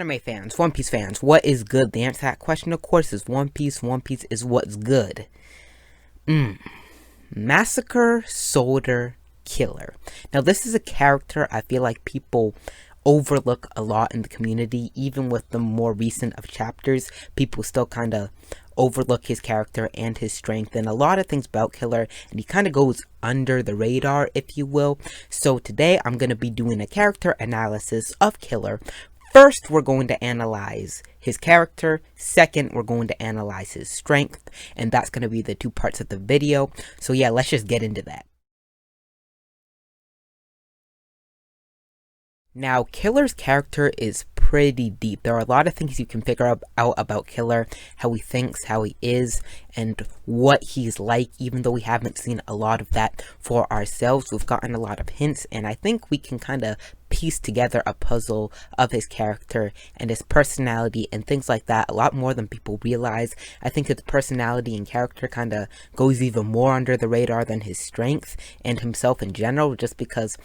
Anime fans, One Piece fans, what is good? The answer to that question, of course, is One Piece. One Piece is what's good. Massacre Soldier Killer. Now, this is a character I feel like people overlook a lot in the community. Even with the more recent of chapters, people still kind of overlook his character and his strength and a lot of things about Killer, and he kind of goes under the radar, if you will. So today I'm going to be doing a character analysis of Killer. First, we're going to analyze his character. Second, we're going to analyze his strength, and that's going to be the two parts of the video. So yeah, let's just get into that. Now, Killer's character is pretty deep. There are a lot of things you can figure out about Killer, how he thinks, how he is, and what he's like, even though we haven't seen a lot of that for ourselves. We've gotten a lot of hints, and I think we can kind of piece together a puzzle of his character and his personality and things like that a lot more than people realize. I think his personality and character kind of goes even more under the radar than his strength and himself in general, just because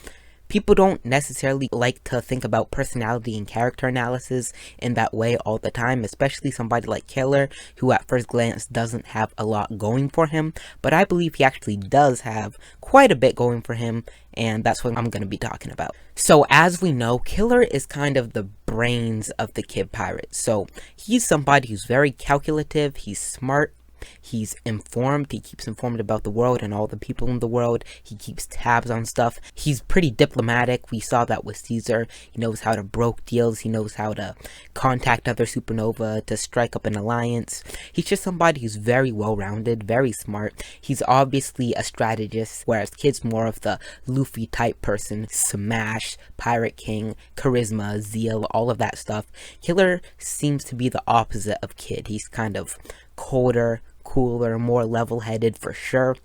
people don't necessarily like to think about personality and character analysis in that way all the time, especially somebody like Killer, who at first glance doesn't have a lot going for him, but I believe he actually does have quite a bit going for him, and that's what I'm going to be talking about. So as we know, Killer is kind of the brains of the Kid Pirates. So he's somebody who's very calculative, he's smart, he's informed, he keeps informed about the world and all the people in the world, he keeps tabs on stuff, he's pretty diplomatic. We saw that with Caesar. He knows how to broker deals, he knows how to contact other supernova to strike up an alliance. He's just somebody who's very well-rounded, very smart. He's obviously a strategist, whereas Kid's more of the Luffy type person, smash, pirate king, charisma, zeal, all of that stuff. Killer seems to be the opposite of Kid. He's kind of colder, cooler, more level-headed for sure,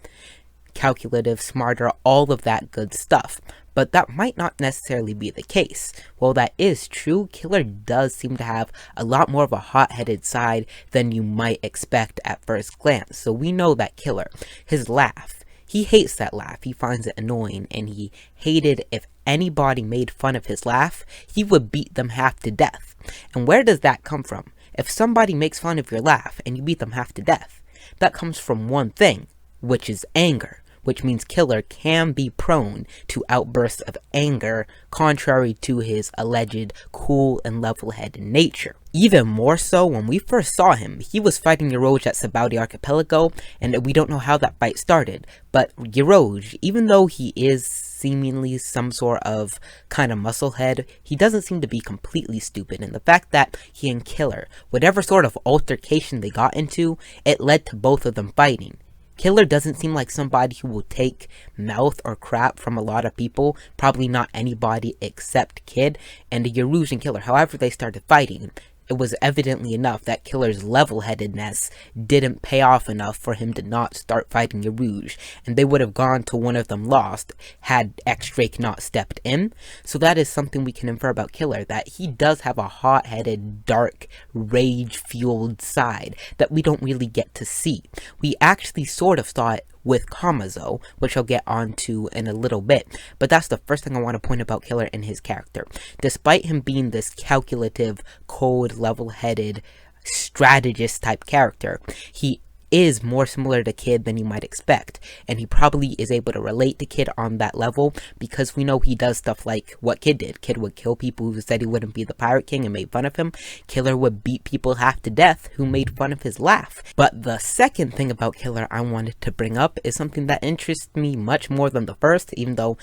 calculative, smarter, all of that good stuff. But that might not necessarily be the case. While that is true, Killer does seem to have a lot more of a hot-headed side than you might expect at first glance. So we know that Killer, his laugh, he hates that laugh, he finds it annoying, and he hated if anybody made fun of his laugh, he would beat them half to death. And where does that come from? If somebody makes fun of your laugh and you beat them half to death, that comes from one thing, which is anger, which means Killer can be prone to outbursts of anger, contrary to his alleged cool and level-headed nature. Even more so, when we first saw him, he was fighting Yoroj at Sabaody Archipelago, and we don't know how that fight started, but Yoroj, even though he is seemingly some sort of kind of musclehead, he doesn't seem to be completely stupid, and the fact that he and Killer, whatever sort of altercation they got into, it led to both of them fighting. Killer doesn't seem like somebody who will take mouth or crap from a lot of people, probably not anybody except Kid, and Yoroj and Killer, however they started fighting, it was evidently enough that Killer's level-headedness didn't pay off enough for him to not start fighting Yoroj, and they would have gone till one of them lost had X-Drake not stepped in. So that is something we can infer about Killer, that he does have a hot-headed, dark, rage-fueled side that we don't really get to see. We actually sort of saw it with Kamazo, which I'll get onto in a little bit, but that's the first thing I want to point about Killer and his character. Despite him being this calculative, cold, level-headed, strategist type character, he is more similar to Kid than you might expect, and he probably is able to relate to Kid on that level, because we know he does stuff like what Kid did. Kid would kill people who said he wouldn't be the Pirate King and made fun of him. Killer would beat people half to death who made fun of his laugh. But the second thing about Killer I wanted to bring up is something that interests me much more than the first, even though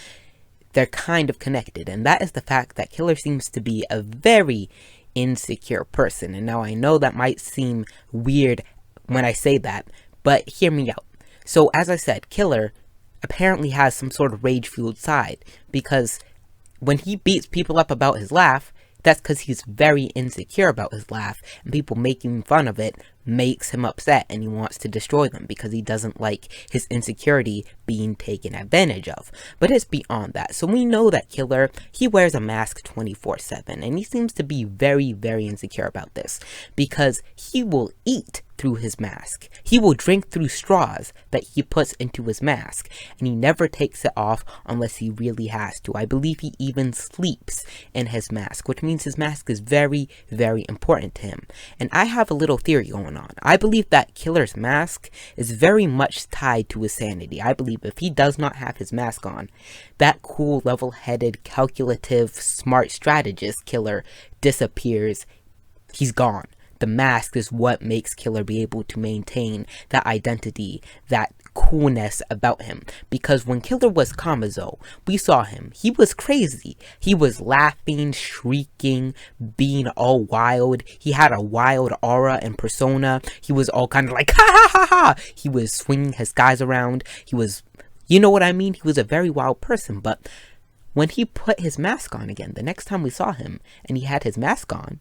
they're kind of connected, and that is the fact that Killer seems to be a very insecure person. And now I know that might seem weird when I say that, but hear me out. So as I said, Killer apparently has some sort of rage-fueled side, because when he beats people up about his laugh, that's because he's very insecure about his laugh, and people making fun of it makes him upset and he wants to destroy them because he doesn't like his insecurity being taken advantage of. But it's beyond that. So we know that Killer, he wears a mask 24/7, and he seems to be very, very insecure about this because he will eat through his mask. He will drink through straws that he puts into his mask, and he never takes it off unless he really has to. I believe he even sleeps in his mask, which means his mask is very, very important to him. And I have a little theory going on. I believe that Killer's mask is very much tied to his sanity. I believe if he does not have his mask on, that cool, level-headed, calculative, smart strategist Killer disappears. He's gone. The mask is what makes Killer be able to maintain that identity, that coolness about him. Because when Killer was Kamazo, we saw him. He was crazy. He was laughing, shrieking, being all wild. He had a wild aura and persona. He was all kind of like, ha ha ha ha. He was swinging his guys around. He was, you know what I mean? He was a very wild person. But when he put his mask on again, the next time we saw him and he had his mask on,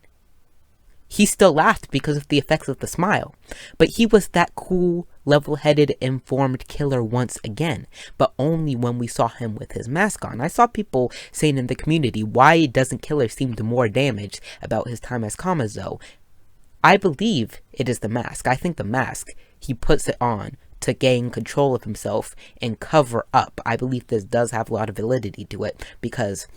he still laughed because of the effects of the smile. But he was that cool, level-headed, informed Killer once again, but only when we saw him with his mask on. I saw people saying in the community, why doesn't Killer seem more damaged about his time as Kamazo? I believe it is the mask. I think the mask, he puts it on to gain control of himself and cover up. I believe this does have a lot of validity to it, because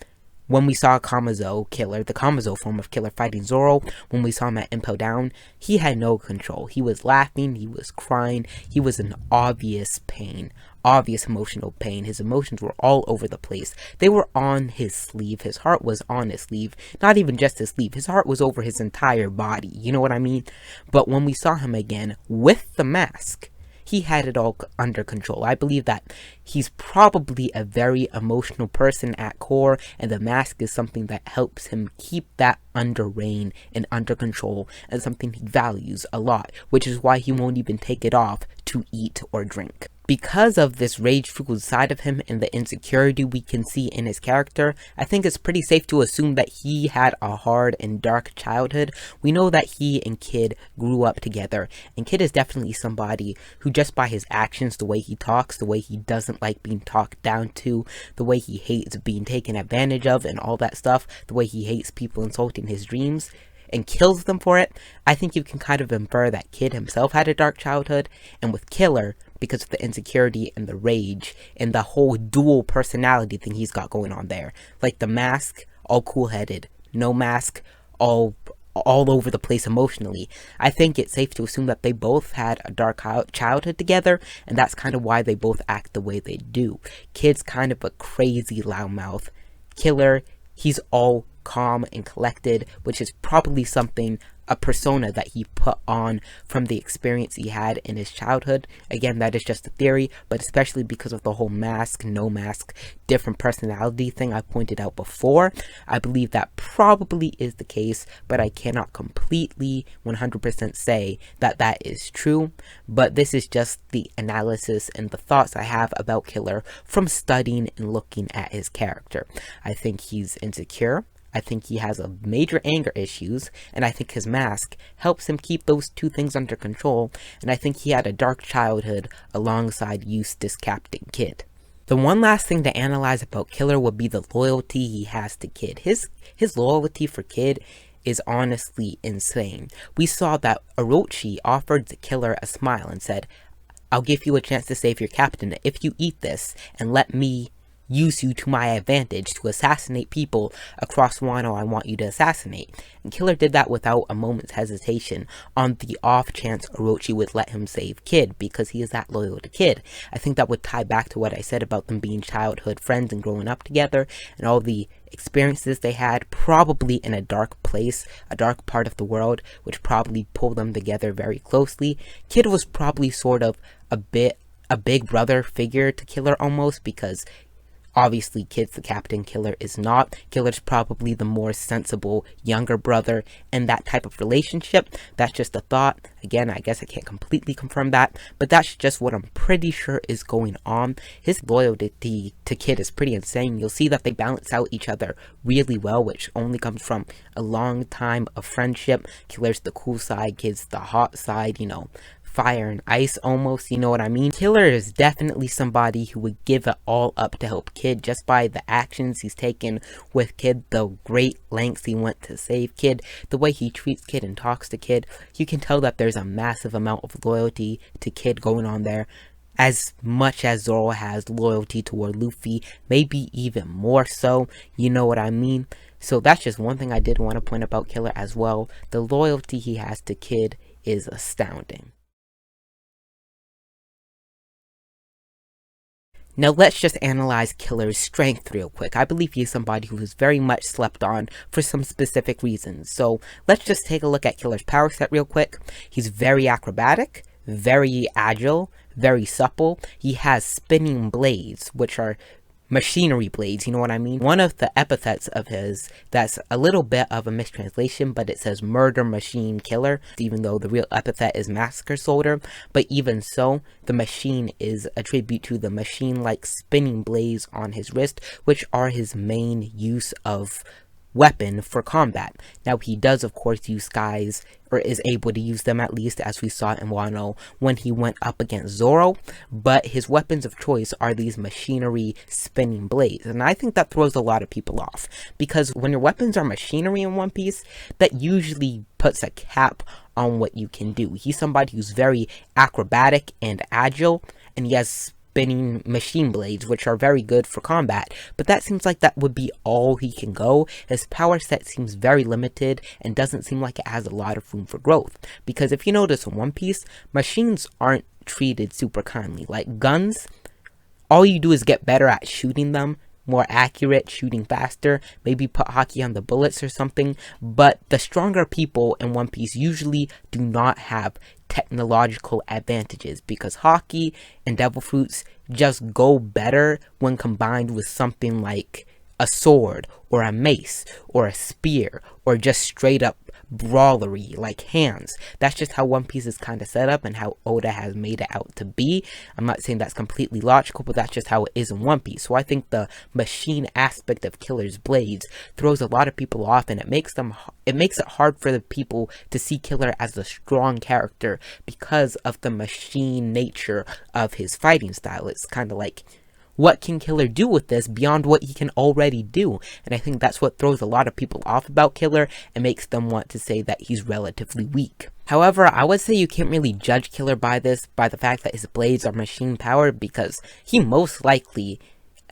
when we saw Kamazo Killer, the Kamazo form of Killer fighting Zoro, when we saw him at Impel Down, he had no control. He was laughing, he was crying, he was in obvious pain, obvious emotional pain. His emotions were all over the place. They were on his sleeve. His heart was on his sleeve. Not even just his sleeve. His heart was over his entire body. You know what I mean? But when we saw him again with the mask, he had it all under control. I believe that he's probably a very emotional person at core, and the mask is something that helps him keep that under rein and under control, and something he values a lot, which is why he won't even take it off to eat or drink. Because of this rage-fueled side of him and the insecurity we can see in his character, I think it's pretty safe to assume that he had a hard and dark childhood. We know that he and Kid grew up together, and Kid is definitely somebody who, just by his actions, the way he talks, the way he doesn't like being talked down to, the way he hates being taken advantage of and all that stuff, the way he hates people insulting his dreams and kills them for it, I think you can kind of infer that Kid himself had a dark childhood. And with Killer, because of the insecurity and the rage and the whole dual personality thing he's got going on there, like the mask, all cool-headed, no mask, all over the place emotionally, I think it's safe to assume that they both had a dark childhood together, and that's kind of why they both act the way they do. Kid's kind of a crazy loudmouth. Killer, he's all calm and collected, which is probably something, a persona that he put on from the experience he had in his childhood. Again, that is just a theory, but especially because of the whole mask, no mask, different personality thing I pointed out before, I believe that probably is the case, but I cannot completely 100% say that that is true. But this is just the analysis and the thoughts I have about Killer from studying and looking at his character. I think he's insecure. I think he has a major anger issues, and I think his mask helps him keep those two things under control, and I think he had a dark childhood alongside Eustace Captain Kid. The one last thing to analyze about Killer would be the loyalty he has to Kid. His loyalty for Kid is honestly insane. We saw that Orochi offered the Killer a smile and said, "I'll give you a chance to save your captain if you eat this and let me use you to my advantage to assassinate people across Wano I want you to assassinate." And Killer did that without a moment's hesitation on the off chance Orochi would let him save Kid, because he is that loyal to Kid. I think that would tie back to what I said about them being childhood friends and growing up together, and all the experiences they had, probably in a dark place, a dark part of the world, which probably pulled them together very closely. Kid was probably sort of a big brother figure to Killer almost, because Obviously, Kid's the captain, Killer is not. Killer's probably the more sensible younger brother in that type of relationship. That's just a thought. Again, I guess I can't completely confirm that, but that's just what I'm pretty sure is going on. His loyalty to Kid is pretty insane. You'll see that they balance out each other really well, which only comes from a long time of friendship. Killer's the cool side, Kid's the hot side, you know, fire and ice almost, you know what I mean? Killer is definitely somebody who would give it all up to help Kid just by the actions he's taken with Kid, the great lengths he went to save Kid, the way he treats Kid and talks to Kid. You can tell that there's a massive amount of loyalty to Kid going on there, as much as Zoro has loyalty toward Luffy, maybe even more so, you know what I mean? So that's just one thing I did want to point about Killer as well. The loyalty he has to Kid is astounding. Now let's just analyze Killer's strength real quick. I believe he's somebody who is very much slept on for some specific reasons. So let's just take a look at Killer's power set real quick. He's very acrobatic, very agile, very supple. He has spinning blades, which are machinery blades, you know what I mean? One of the epithets of his that's a little bit of a mistranslation, but it says murder machine killer, even though the real epithet is Massacre Soldier. But even so, the machine is a tribute to the machine-like spinning blades on his wrist, which are his main use of weapon for combat. Now he does of course use skies, or is able to use them at least, as we saw in Wano when he went up against Zoro, but his weapons of choice are these machinery spinning blades, and I think that throws a lot of people off, because when your weapons are machinery in One Piece, that usually puts a cap on what you can do. He's somebody who's very acrobatic and agile, and he has spinning machine blades, which are very good for combat, but that seems like that would be all he can go. His power set seems very limited and doesn't seem like it has a lot of room for growth, because if you notice in One Piece, machines aren't treated super kindly. Like guns, all you do is get better at shooting them, more accurate, shooting faster, maybe put hockey on the bullets or something, but the stronger people in One Piece usually do not have technological advantages, because hockey and devil fruits just go better when combined with something like a sword or a mace or a spear or just straight up brawlery like hands. That's just how One Piece is kind of set up and how Oda has made it out to be. I'm not saying that's completely logical, but that's just how it is in One Piece. So I think the machine aspect of Killer's blades throws a lot of people off, and it makes it hard for the people to see Killer as a strong character because of the machine nature of his fighting style. It's kind of like, what can Killer do with this beyond what he can already do? And I think that's what throws a lot of people off about Killer and makes them want to say that he's relatively weak. However, I would say you can't really judge Killer by the fact that his blades are machine powered, because he most likely,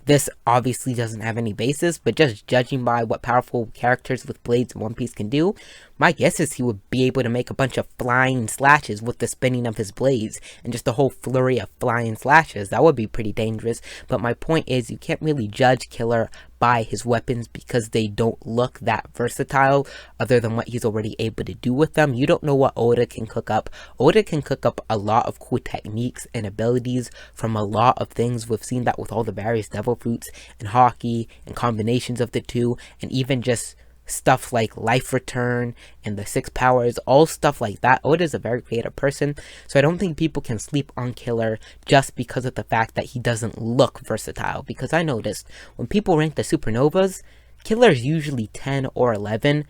this obviously doesn't have any basis, but just judging by what powerful characters with blades in One Piece can do, my guess is he would be able to make a bunch of flying slashes with the spinning of his blades, and just a whole flurry of flying slashes. That would be pretty dangerous, but my point is you can't really judge Killer by his weapons because they don't look that versatile other than what he's already able to do with them. You don't know what Oda can cook up. Oda can cook up a lot of cool techniques and abilities from a lot of things. We've seen that with all the various devil fruits and hockey and combinations of the two, and even just stuff like life return and the 6 powers, all stuff like that. Oda's a very creative person, so I don't think people can sleep on Killer just because of the fact that he doesn't look versatile, because I noticed when people rank the supernovas, Killer's usually 10 or 11,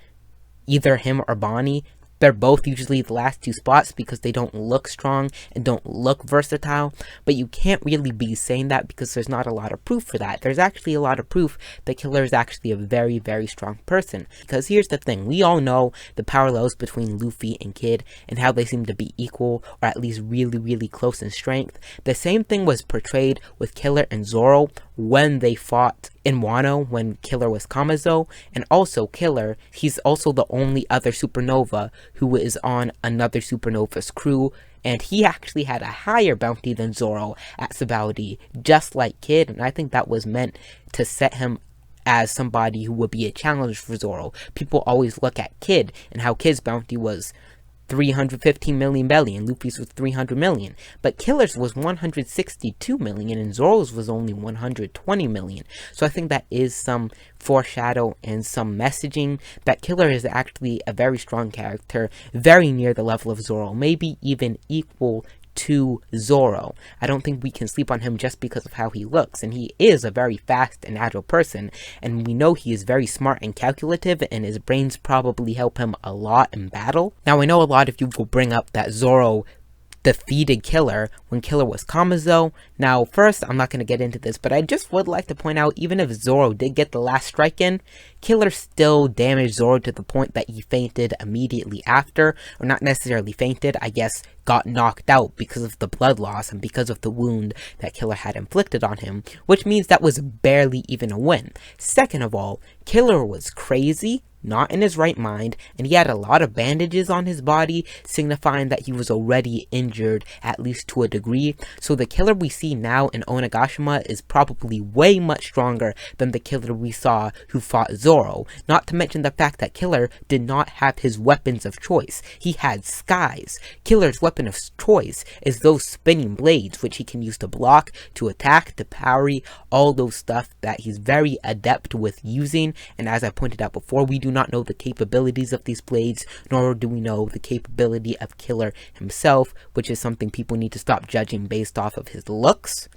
either him or Bonnie. They're both usually the last 2 spots because they don't look strong and don't look versatile, but you can't really be saying that because there's not a lot of proof for that. There's actually a lot of proof that Killer is actually a very, very strong person, because here's the thing, we all know the parallels between Luffy and Kid and how they seem to be equal, or at least really, really close in strength. The same thing was portrayed with Killer and Zoro when they fought in Wano, when Killer was Kamazo, and also Killer, he's also the only other supernova who is on another supernova's crew, and he actually had a higher bounty than Zoro at Sabaody, just like Kid, and I think that was meant to set him as somebody who would be a challenge for Zoro. People always look at Kid and how Kid's bounty was 315 million belly, and Luffy's was 300 million. But Killer's was 162 million, and Zoro's was only 120 million. So I think that is some foreshadow and some messaging that Killer is actually a very strong character, very near the level of Zoro, maybe even equal to Zoro. I don't think we can sleep on him just because of how he looks, and he is a very fast and agile person, and we know he is very smart and calculative, and his brains probably help him a lot in battle. Now, I know a lot of you will bring up that Zoro defeated Killer when Killer was Kamazo. Now, first, I'm not going to get into this, but I just would like to point out, even if Zoro did get the last strike in, Killer still damaged Zoro to the point that he fainted immediately after, or not necessarily fainted, I guess got knocked out because of the blood loss and because of the wound that Killer had inflicted on him, which means that was barely even a win. Second of all, Killer was crazy, not in his right mind, and he had a lot of bandages on his body, signifying that he was already injured, at least to a degree. So the Killer we see now in Onigashima is probably way much stronger than the Killer we saw who fought Zoro. Not to mention the fact that Killer did not have his weapons of choice. He had skies. Killer's weapon of choice is those spinning blades, which he can use to block, to attack, to parry, all those stuff that he's very adept with using. And as I pointed out before, we do not know the capabilities of these blades, nor do we know the capability of Killer himself, which is something people need to stop judging based off of his looks.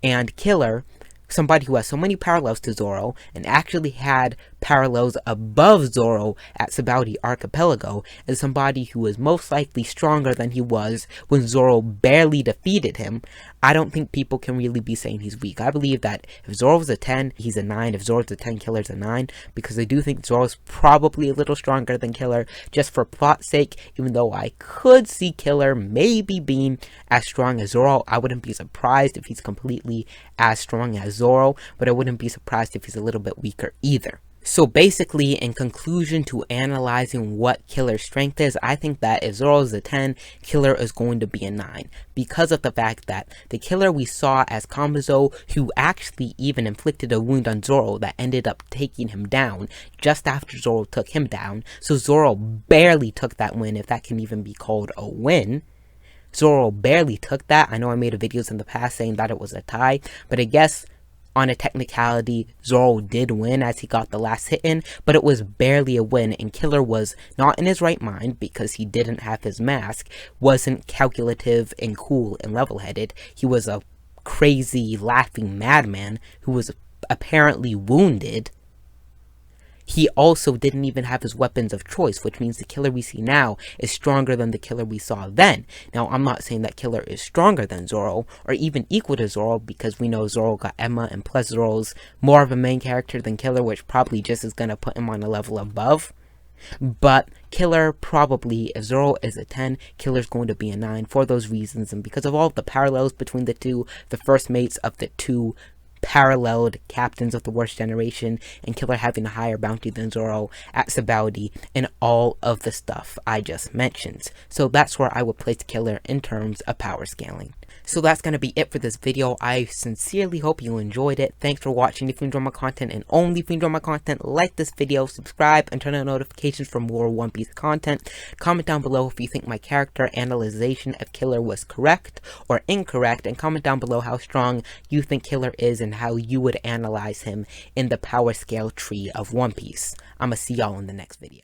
And Killer, somebody who has so many parallels to Zoro, and actually had parallels above Zoro at Sabaody Archipelago, is somebody who is most likely stronger than he was when Zoro barely defeated him. I don't think people can really be saying he's weak. I believe that if Zoro's a 10, he's a 9. If Zoro's a 10, Killer's a 9, because I do think Zoro's probably a little stronger than Killer, just for plot's sake, even though I could see Killer maybe being as strong as Zoro. I wouldn't be surprised if he's completely as strong as Zoro, but I wouldn't be surprised if he's a little bit weaker either. So basically, in conclusion to analyzing what Killer's strength is, I think that if Zoro is a 10, Killer is going to be a 9. Because of the fact that the Killer we saw as Kamazo, who actually even inflicted a wound on Zoro that ended up taking him down just after Zoro took him down. So Zoro barely took that win, if that can even be called a win. Zoro barely took that. I know I made videos in the past saying that it was a tie, but I guess on a technicality, Zoro did win as he got the last hit in, but it was barely a win, and Killer was not in his right mind because he didn't have his mask, wasn't calculative and cool and level-headed. He was a crazy, laughing madman who was apparently wounded. He also didn't even have his weapons of choice, which means the Killer we see now is stronger than the Killer we saw then. Now, I'm not saying that Killer is stronger than Zoro, or even equal to Zoro, because we know Zoro got Emma, and plus Zoro's more of a main character than Killer, which probably just is going to put him on a level above. But Killer probably, if Zoro is a 10, Killer's going to be a 9 for those reasons, and because of all the parallels between the two, the first mates of the two paralleled captains of the worst generation, and Killer having a higher bounty than Zoro at Sabaody, and all of the stuff I just mentioned. So that's where I would place Killer in terms of power scaling. So that's going to be it for this video. I sincerely hope you enjoyed it. Thanks for watching. If you enjoy my content, and only if you enjoy my content, like this video, subscribe, and turn on notifications for more One Piece content. Comment down below if you think my character analyzation of Killer was correct or incorrect, and comment down below how strong you think Killer is and how you would analyze him in the power scale tree of One Piece. I'ma see y'all in the next video.